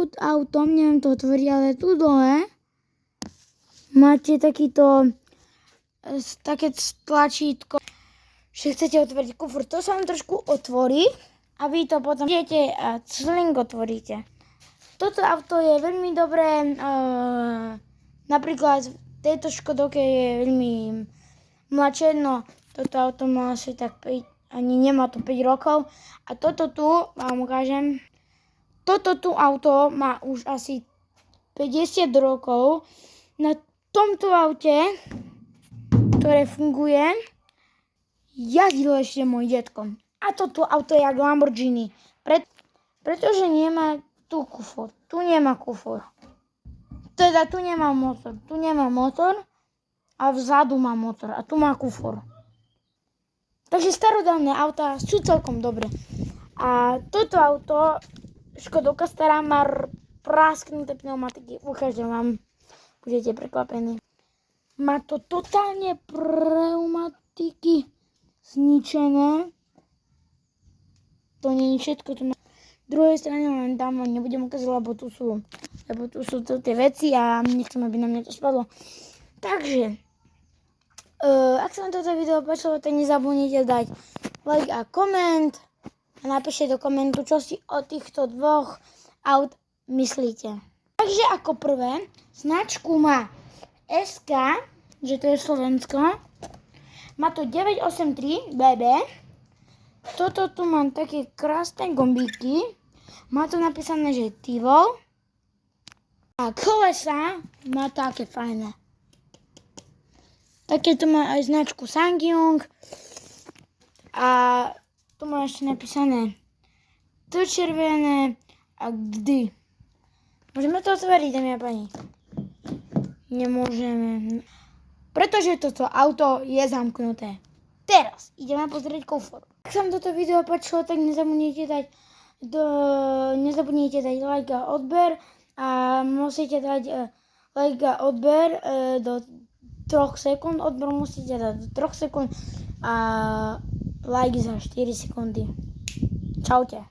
pod autom, neviem to otvoriť, ale tu dole máte také tlačítko, že chcete otvoriť kufr. To sa vám trošku otvorí a vy to potom idete a clink otvoríte. Toto auto je veľmi dobré, napríklad v tejto Škodovke je veľmi mladšie, no toto auto má asi tak 5, ani nemá to 5 rokov. A toto tu, vám ukážem, toto tu auto má už asi 50 rokov. Na tomto aute, ktoré funguje, jazdil ešte môj detko. A toto auto je jak Lamborghini, pretože nemá tu kufor. Tu nemá kufor. Teda tu nemá motor. Tu nemá motor a vzadu má motor. A tu má kufor. Takže starodávne autá sú celkom dobré. A toto auto, Škodovka stará, má prasknuté pneumatiky. Ukážem vám. Budete prekvapení. Má to totálne pneumatiky zničené. To nie je všetko. To má druhej strane len tam nebudem ukázať, lebo tu sú tie veci a nechcem, aby na mňa to spadlo. Takže, ak sa vám toto video páčilo, tak nezabudnite dať like a koment a napíšte do komentu, čo si o týchto dvoch aut myslíte. Takže ako prvé, značku má SK, že to je Slovensko, má to 983 BB. Toto tu mám také krásne gombíky. Má to napísané, že Tivol. A kolesa má také fajné. Také tu má aj značku Sangyong. A tu má ešte napísané to červené a kdy. Môžeme to otvoriť, dámy a pani? Nemôžeme. Pretože toto auto je zamknuté. Teraz ideme pozrieť kufor. Ak sa vám toto video páčilo, tak nezabudnite dať like a odber a musíte dať like a odber do 3 sekúnd. Odber musíte dať do 3 sekúnd a like za 4 sekundy. Čaute.